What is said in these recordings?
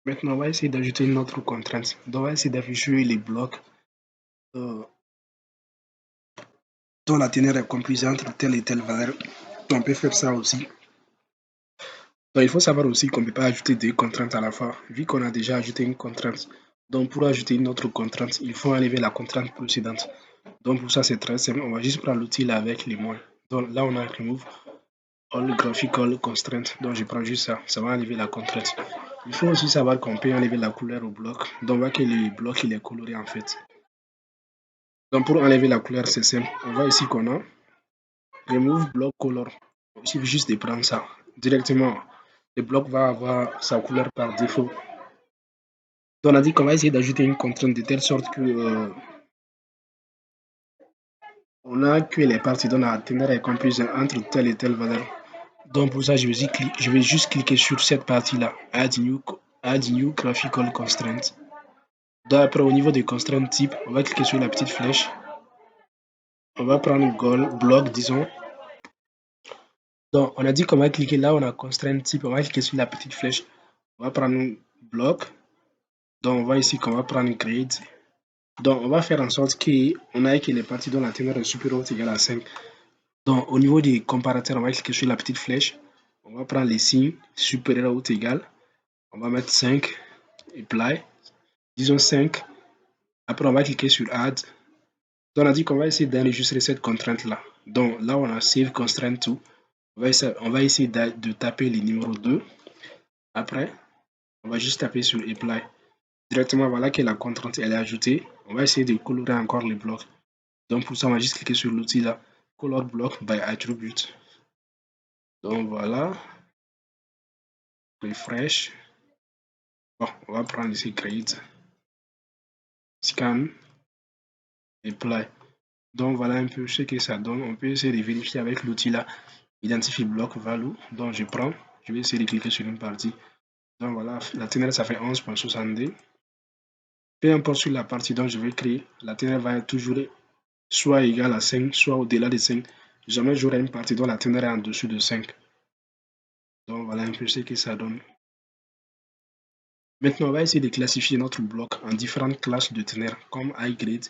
Maintenant, on va essayer d'ajouter une autre contrainte. Donc, on va essayer d'afficher les blocs euh, dont la teneur est comprise entre telle et telle valeur. Donc, on peut faire ça aussi. Donc, il faut savoir aussi qu'on ne peut pas ajouter deux contraintes à la fois, vu qu'on a déjà ajouté une contrainte. Donc, pour ajouter une autre contrainte, il faut enlever la contrainte précédente. Donc, pour ça, c'est très simple. On va juste prendre l'outil là avec les moins. Donc, là, on a remove all graphical constraint. Donc, je prends juste ça. Ça va enlever la contrainte. Il faut aussi savoir qu'on peut enlever la couleur au bloc. Donc, on voit que le bloc, il est coloré en fait. Donc, pour enlever la couleur, c'est simple. On va ici qu'on a remove block color. Il suffit juste de prendre ça. Directement, le bloc va avoir sa couleur par défaut. Donc, on a dit qu'on va essayer d'ajouter une contrainte de telle sorte que on a que les parties dont la teneur est comprise entre telle et telle valeur. Donc, pour ça, je vais juste cliquer sur cette partie-là, add new graphical constraint. Donc, après, au niveau des constraints type, on va cliquer sur la petite flèche. On va prendre goal, bloc, disons. Donc, on a dit qu'on va cliquer là, on a constraint type, on va cliquer sur la petite flèche. On va prendre bloc. Donc, on va ici qu'on va prendre grade. Donc, on va faire en sorte qu'on ait que les parties dont la teneur est supérieure ou égale à 5. Donc, au niveau des comparateurs, on va cliquer sur la petite flèche. On va prendre les signes supérieurs ou égal. On va mettre 5, apply. Disons 5. Après, on va cliquer sur add. Donc, on a dit qu'on va essayer d'enregistrer cette contrainte-là. Donc, là, on a save constraint to. On va essayer de taper le numéro 2. Après, on va juste taper sur apply. Directement, voilà que la contrainte elle est ajoutée. On va essayer de colorer encore les blocs. Donc pour ça, on va juste cliquer sur l'outil là, Color Block by Attribute. Donc voilà, refresh. Bon, on va prendre ici Grade, Scan, Apply. Donc voilà un peu ce que ça donne. On peut essayer de vérifier avec l'outil là, Identify Block Value. Donc je vais essayer de cliquer sur une partie. Donc voilà, la teneur ça fait 11.62. Peu importe sur la partie dont je vais créer, la teneur va être toujours soit égale à 5, soit au-delà de 5. Jamais j'aurai une partie dont la teneur est en dessous de 5. Donc voilà un peu ce que ça donne. Maintenant, on va essayer de classifier notre bloc en différentes classes de teneur comme high grade,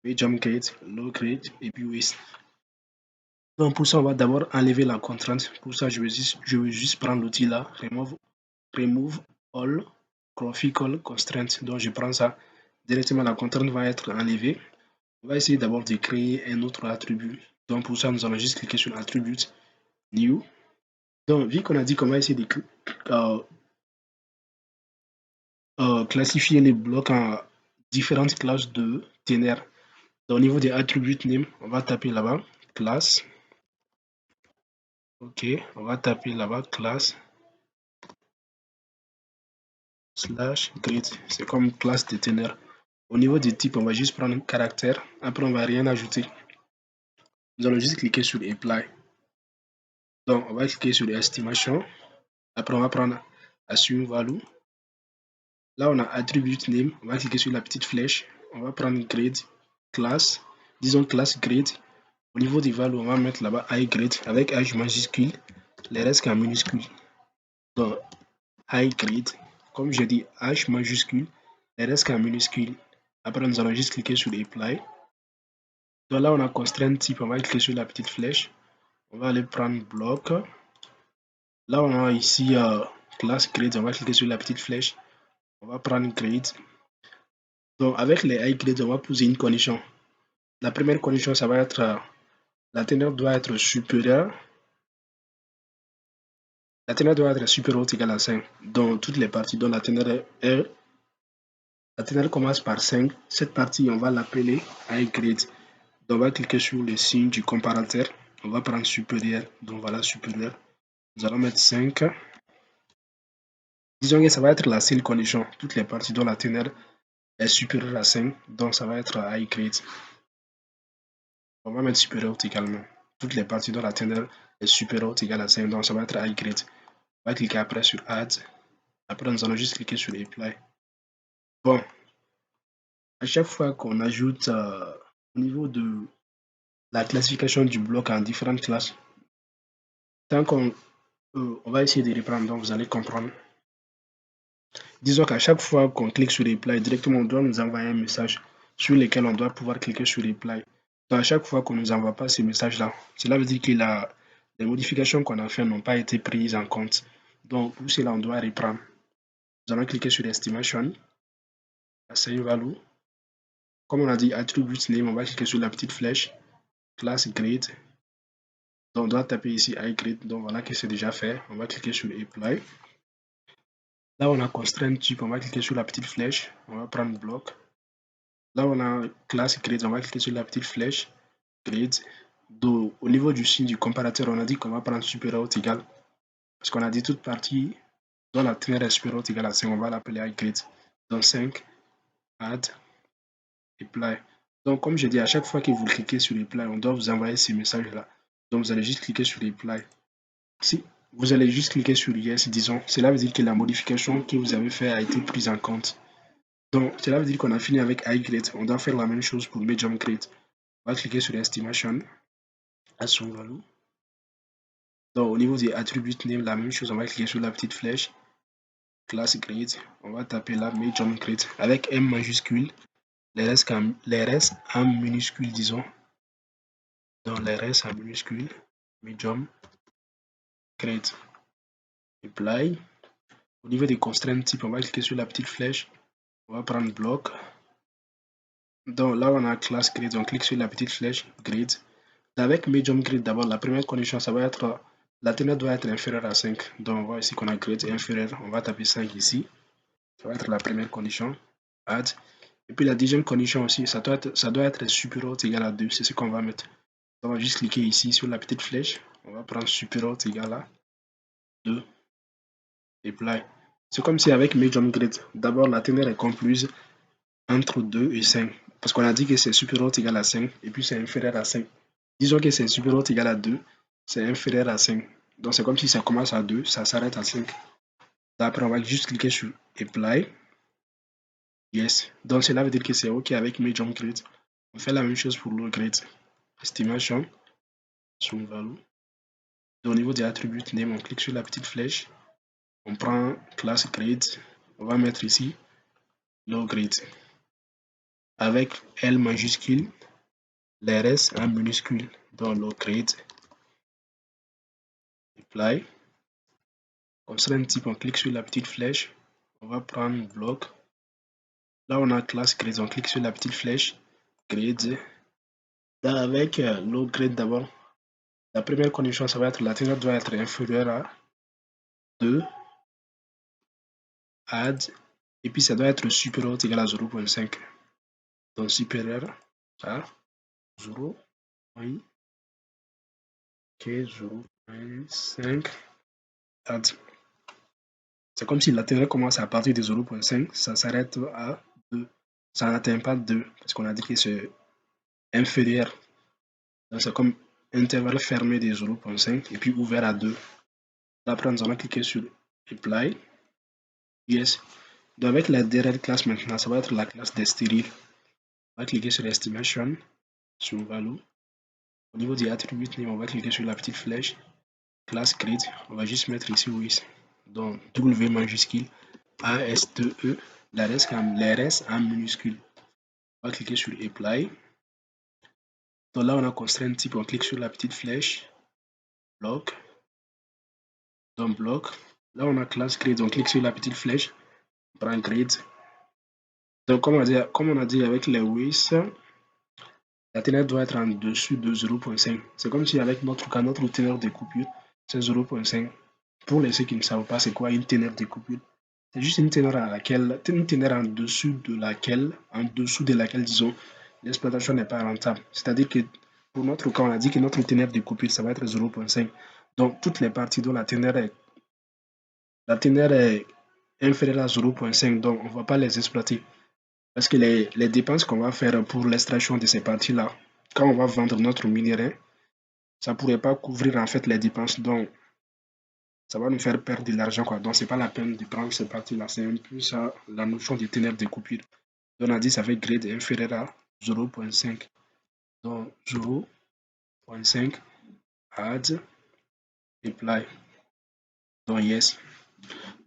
medium grade, low grade et puis waste. Donc pour ça, on va d'abord enlever la contrainte. Pour ça, je vais juste prendre l'outil là, remove all graphical constraints. Donc je prends ça. Directement, la contrainte va être enlevée. On va essayer d'abord de créer un autre attribut. Donc pour ça, nous allons juste cliquer sur Attribute, New. Donc vu qu'on a dit qu'on va essayer de classifier les blocs en différentes classes de teneur. Au niveau des attributs name, on va taper là-bas, classe. Ok, on va taper là-bas, classe slash grid. C'est comme classe de teneur. Au niveau des types, on va juste prendre un caractère. Après, on va rien ajouter. Nous allons juste cliquer sur apply. Donc, on va cliquer sur estimation. Après, on va prendre assume value. Là, on a attribute name. On va cliquer sur la petite flèche. On va prendre grade, classe. Disons classe grade. Au niveau des values, on va mettre là-bas high grade avec H majuscule, les restes en minuscule. Donc, high grade, comme j'ai dit, H majuscule, les restes en minuscule. Après, nous allons juste cliquer sur apply. Donc là, on a constraint type, on va cliquer sur la petite flèche. On va aller prendre bloc. Là, on a ici class grade, on va cliquer sur la petite flèche. On va prendre grade. Donc, avec les high grade, on va poser une condition. La première condition, ça va être la teneur doit être supérieure. La teneur doit être supérieure ou égale à 5 dans toutes les parties dont la teneur est. La teneur commence par 5. Cette partie, on va l'appeler high grade. Donc, on va cliquer sur le signe du comparateur. On va prendre supérieur. Donc, voilà, supérieur. Nous allons mettre 5. Disons que ça va être la seule condition. Toutes les parties dont la teneur est supérieure à 5. Donc, ça va être high grade. On va mettre supérieur également. Toutes les parties dont la teneur est supérieure ou égale à 5. Donc, ça va être high grade. On va cliquer après sur add. Après, nous allons juste cliquer sur apply. Bon, à chaque fois qu'on ajoute au niveau de la classification du bloc en différentes classes, tant qu'on on va essayer de reprendre, donc vous allez comprendre. Disons qu'à chaque fois qu'on clique sur Reply, directement, on doit nous envoyer un message sur lequel on doit pouvoir cliquer sur Reply. Donc, à chaque fois qu'on ne nous envoie pas ces messages-là, cela veut dire que les modifications qu'on a faites n'ont pas été prises en compte. Donc, pour cela, on doit reprendre. Nous allons cliquer sur Estimation, Assign Value. Comme on a dit Attribute Name, on va cliquer sur la petite flèche, Class Grade. Donc, on doit taper ici iGrade. Donc, voilà que c'est déjà fait. On va cliquer sur Apply. Là, on a Constraint Type, on va cliquer sur la petite flèche. On va prendre Block. Là, on a Class Grade, on va cliquer sur la petite flèche, Grade. Donc, au niveau du signe du comparateur, on a dit qu'on va prendre supérieur ou égal. Parce qu'on a dit toute partie dont la teneur est supérieure ou égale à 5, on va l'appeler iGrade. Donc, 5, Add, Apply. Donc, comme je dis, à chaque fois que vous cliquez sur Apply, on doit vous envoyer ces messages-là. Donc, vous allez juste cliquer sur Apply. Si vous allez juste cliquer sur Yes, disons, cela veut dire que la modification que vous avez faite a été prise en compte. Donc, cela veut dire qu'on a fini avec iGrade. On doit faire la même chose pour Medium Grade. On va cliquer sur Estimation, Assume Value. Donc, au niveau des attributs name, la même chose. On va cliquer sur la petite flèche, Class Grade. On va taper là Medium Grade avec M majuscule, les restes en minuscule, disons. Donc, les restes en minuscule, Medium Grade. Apply. Au niveau des constraints type, on va cliquer sur la petite flèche. On va prendre bloc. Donc là, on a class grade. On clique sur la petite flèche grade. Avec medium grade, d'abord, la première condition, ça va être la teneur doit être inférieure à 5. Donc on voit ici qu'on a grade inférieur. On va taper 5 ici. Ça va être la première condition. Add. Et puis la deuxième condition aussi, ça doit être supérieur ou égal à 2. C'est ce qu'on va mettre. Donc on va juste cliquer ici sur la petite flèche. On va prendre supérieur ou égal à 2. Apply. C'est comme si avec medium grade, d'abord la teneur est comprise entre 2 et 5. Parce qu'on a dit que c'est supérieur ou égal à 5 et puis c'est inférieur à 5. Disons que c'est supérieur ou égal à 2, c'est inférieur à 5. Donc c'est comme si ça commence à 2, ça s'arrête à 5. Après, on va juste cliquer sur Apply. Yes. Donc cela veut dire que c'est OK avec Medium Grade. On fait la même chose pour Low Grade. Estimation, Zoom Value. Au niveau des attributs name, on clique sur la petite flèche. On prend Class Grade. On va mettre ici Low Grade. Avec L majuscule, les restes en minuscule dans Low Grade. Apply. Constraint type, on clique sur la petite flèche. On va prendre bloc. Là, on a classe grade. On clique sur la petite flèche. Grade. Là, avec low grade d'abord, la première condition, ça va être la teneur doit être inférieure à 2. Add. Et puis, ça doit être supérieur ou égal à 0.5. Donc, supérieur à 0.5. Add. C'est comme si la teneur commence à partir de 0.5, ça s'arrête à 2. Ça n'atteint pas 2, parce qu'on a dit que c'est inférieur. Donc c'est comme intervalle fermé de 0.5 et puis ouvert à 2. Après, nous allons cliquer sur Apply. Yes. Donc avec la dernière classe maintenant, ça va être la classe des stériles. On va cliquer sur Estimation, sur Value. Au niveau des attributs, on va cliquer sur la petite flèche, classe Grid. On va juste mettre ici WIS. Donc W majuscule, ASTE, les restes en minuscule. On va cliquer sur Apply. Donc là, on a constraint type, on clique sur la petite flèche, bloc. Donc bloc. Là, on a classe Grid, on clique sur la petite flèche, prend Grid. Donc, comme on a dit avec les WIS, la teneur doit être en dessous de 0.5. C'est comme si avec notre teneur de coupure, c'est 0.5. Pour les ceux qui ne savent pas c'est quoi une teneur de coupure, c'est juste une teneur en dessous de laquelle, disons, l'exploitation n'est pas rentable. C'est-à-dire que pour notre cas, on a dit que notre teneur de coupure, ça va être 0.5. Donc, toutes les parties dont la teneur est inférieure à 0.5, donc on ne va pas les exploiter. Parce que les dépenses qu'on va faire pour l'extraction de ces parties-là, quand on va vendre notre minerai, ça ne pourrait pas couvrir en fait les dépenses. Donc, ça va nous faire perdre de l'argent. Donc, ce n'est pas la peine de prendre ces parties-là. C'est un peu ça la notion de teneur de coupure. Donc, on a dit que ça fait grade inférieur à 0.5. Donc, 0.5, add, apply. Donc, yes.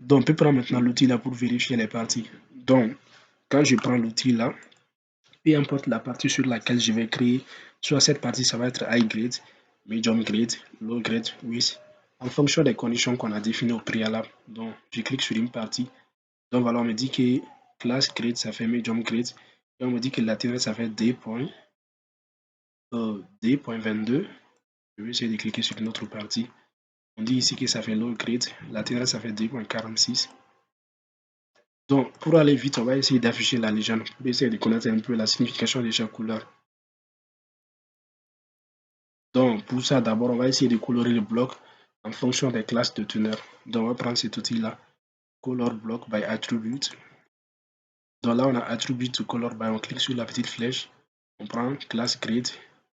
Donc, on peut prendre maintenant l'outil là pour vérifier les parties. Donc, quand je prends l'outil là, peu importe la partie sur laquelle je vais créer, soit cette partie, ça va être high grade, medium grade, low grade, with, en fonction des conditions qu'on a définies au préalable. Donc, je clique sur une partie. Donc, voilà, on me dit que class grade, ça fait medium grade. Et on me dit que la teneur, ça fait D.22. Je vais essayer de cliquer sur une autre partie. On dit ici que ça fait low grade. La teneur, ça fait D.46. Donc, pour aller vite, on va essayer d'afficher la légende pour essayer de connaître un peu la signification de chaque couleur. Donc, pour ça, d'abord, on va essayer de colorer le bloc en fonction des classes de teneur. Donc, on va prendre cet outil-là, Color Block by Attribute. Donc là, on a Attribute to Color by, on clique sur la petite flèche, on prend Class Grade,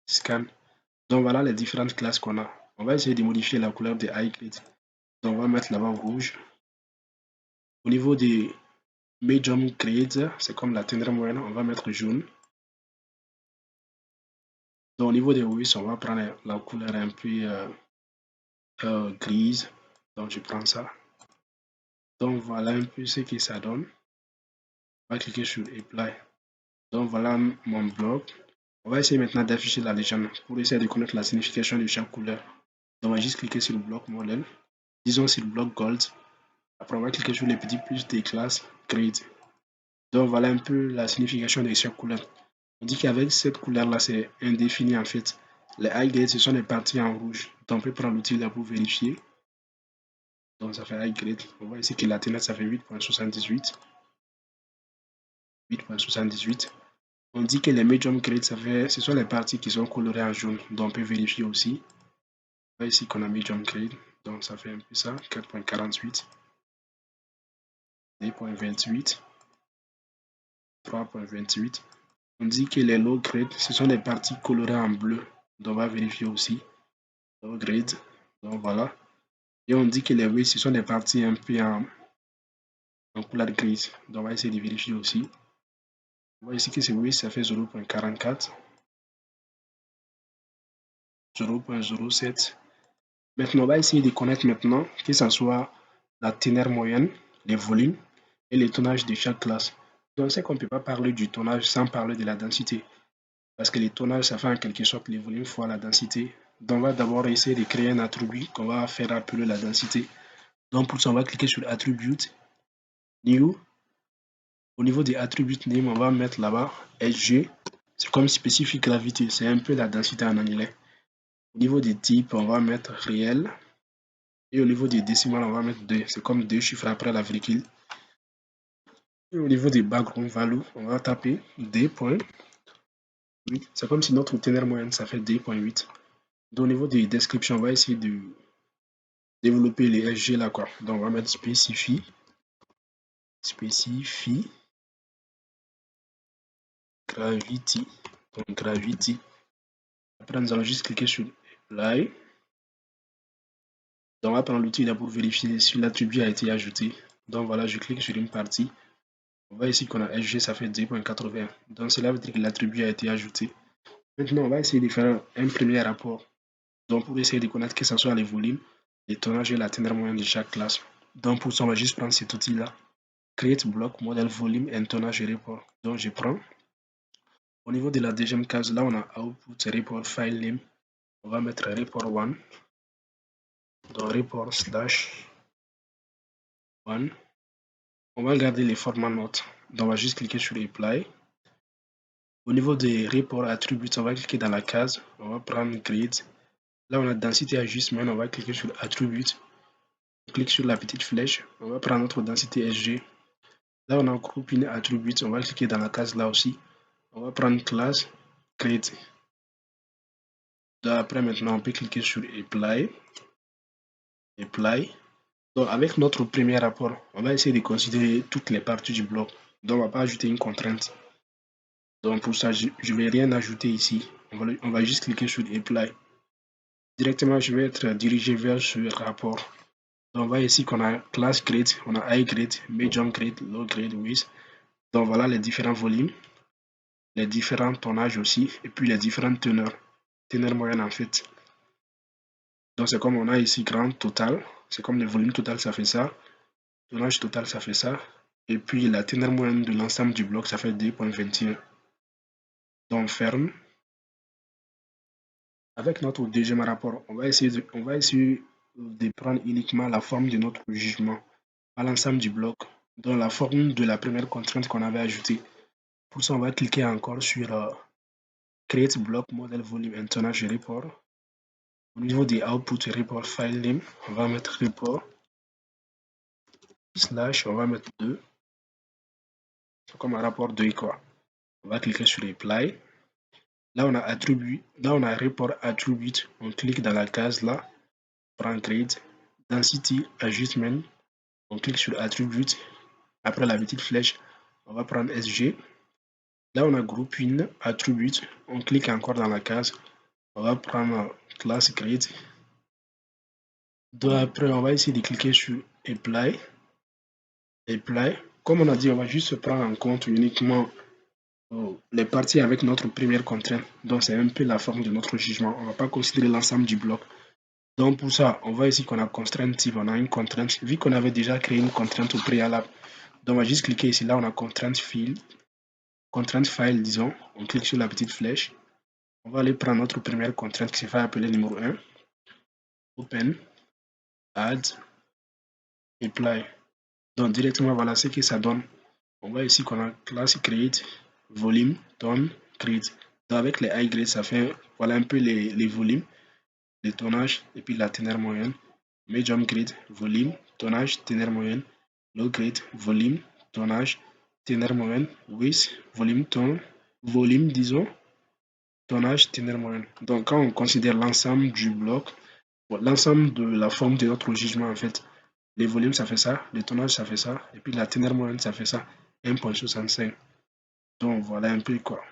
Scan. Donc, voilà les différentes classes qu'on a. On va essayer de modifier la couleur de High Grade. Donc, on va mettre là-bas rouge. Au niveau des Medium Grade, c'est comme la teneur moyenne, on va mettre jaune. Donc, au niveau des WIS, on va prendre la couleur un peu grise. Donc, je prends ça. Donc, voilà un peu ce que ça donne. On va cliquer sur Apply. Donc, voilà mon bloc. On va essayer maintenant d'afficher la légende pour essayer de connaître la signification de chaque couleur. Donc, on va juste cliquer sur le bloc modèle. Disons sur le bloc Gold. Après, on va cliquer sur les petits plus des classes Grade. Donc, voilà un peu la signification de chaque couleur. On dit qu'avec cette couleur-là, c'est indéfini en fait. Les high grade, ce sont les parties en rouge. Donc, on peut prendre l'outil là pour vérifier. Donc, ça fait high grade. On voit ici que la teneur, ça fait 8.78. 8.78. On dit que les medium grade, ce sont les parties qui sont colorées en jaune. Donc, on peut vérifier aussi. On voit ici qu'on a medium grade. Donc, ça fait un peu ça. 4.48. 2.28. 3.28. On dit que les low grade, ce sont les parties colorées en bleu. Donc, on va vérifier aussi. Low grade. Donc, voilà. Et on dit que les widths, ce sont des parties un peu en couleur grise. Donc, on va essayer de vérifier aussi. On voit ici que ce width, ça fait 0.44. 0.07. Maintenant, on va essayer de connaître maintenant que ce soit la teneur moyenne, les volumes et les tonnages de chaque classe. Donc, c'est qu'on ne peut pas parler du tonnage sans parler de la densité. Parce que les tonnages, ça fait en quelque sorte les volumes fois la densité. Donc, on va d'abord essayer de créer un attribut qu'on va faire appeler la densité. Donc, pour ça, on va cliquer sur Attribute, New. Au niveau des attributs name, on va mettre là-bas SG. C'est comme Specific Gravity, c'est un peu la densité en anglais. Au niveau des types, on va mettre réel. Et au niveau des décimales, on va mettre 2. C'est comme 2 chiffres après la virgule. Et au niveau des background value, on va taper 2.8. C'est comme si notre teneur moyenne, ça fait 2.8. Donc au niveau des descriptions, on va essayer de développer les SG là quoi. Donc on va mettre Specify. Gravity. Donc Gravity. Après, nous allons juste cliquer sur Apply. Donc, on va prendre l'outil là pour vérifier si l'attribut a été ajouté. Donc, voilà, je clique sur une partie. On voit ici qu'on a SG, ça fait 2.81. Donc, cela veut dire que l'attribut a été ajouté. Maintenant, on va essayer de faire un premier rapport. Donc, pour essayer de connaître que ce soit les volumes, les tonnages et la teneur moyenne de chaque classe. Donc, pour ça, on va juste prendre cet outil-là. Create block, modèle volume, et tonnage et report. Donc, je prends. Au niveau de la deuxième case, là, on a output, report, file name. On va mettre report 1. Donc, report slash 1. On va garder les formats notes. Donc, on va juste cliquer sur Apply. Au niveau des reports attributs, on va cliquer dans la case. On va prendre Grid. Là, on a Density Adjustment. On va cliquer sur Attribute. On clique sur la petite flèche. On va prendre notre densité SG. Là, on a Grouping Attributes. On va cliquer dans la case là aussi. On va prendre Class Grid. Après, maintenant, on peut cliquer sur Apply. Apply. Donc, avec notre premier rapport, on va essayer de considérer toutes les parties du bloc. Donc, on ne va pas ajouter une contrainte. Donc pour ça, je ne vais rien ajouter ici. On va juste cliquer sur Apply. Directement, je vais être dirigé vers ce rapport. Donc on voit ici qu'on a Class Grade, on a High Grade, Medium Grade, Low Grade, Width. Donc voilà les différents volumes, les différents tonnages aussi, et puis les différentes teneurs. Teneur moyenne en fait. Donc c'est comme on a ici grand total, c'est comme le volume total, ça fait ça. Tonnage total, ça fait ça. Et puis la teneur moyenne de l'ensemble du bloc, ça fait 2,21. Donc on ferme. Avec notre deuxième rapport, on va essayer de prendre uniquement la forme de notre jugement à l'ensemble du bloc, dans la forme de la première contrainte qu'on avait ajoutée. Pour ça, on va cliquer encore sur Create Block Model Volume and Tonnage Report. Au niveau des Output Report File Name, on va mettre Report / on va mettre 2. C'est comme un rapport 2 quoi. On va cliquer sur Apply. Là, on a attribut, là, on a Report Attribute. On clique dans la case là, prend Create, Density Adjustment. On clique sur Attribute. Après la petite flèche, on va prendre SG. Là, on a Grouping Attribute. On clique encore dans la case. On va prendre Class Create. Donc après, on va essayer de cliquer sur Apply. Apply. Comme on a dit, on va juste prendre en compte uniquement les parties avec notre première contrainte. Donc c'est un peu la forme de notre jugement. On ne va pas considérer l'ensemble du bloc. Donc pour ça, on voit ici qu'on a contrainte type, on a une contrainte. Vu qu'on avait déjà créé une contrainte au préalable, donc on va juste cliquer ici. Là, on a contrainte file, disons. On clique sur la petite flèche. On va aller prendre notre première contrainte qui se fait appeler numéro 1. Open, Add, Apply. Donc directement, voilà ce que ça donne. On voit ici qu'on a classe create, volume, tone, create. Donc avec les high grade, ça fait voilà un peu les volumes, les tonnages et puis la teneur moyenne. Medium grade, volume, tonnage, teneur moyenne. Low grade, volume, tonnage, teneur moyenne. Width, volume, volume disons, tonnage, teneur moyenne. Donc quand on considère l'ensemble du bloc, l'ensemble de la forme de notre jugement en fait, les volumes ça fait ça, les tonnages ça fait ça, et puis la teneur moyenne ça fait ça, 1,65. Donc voilà un peu quoi.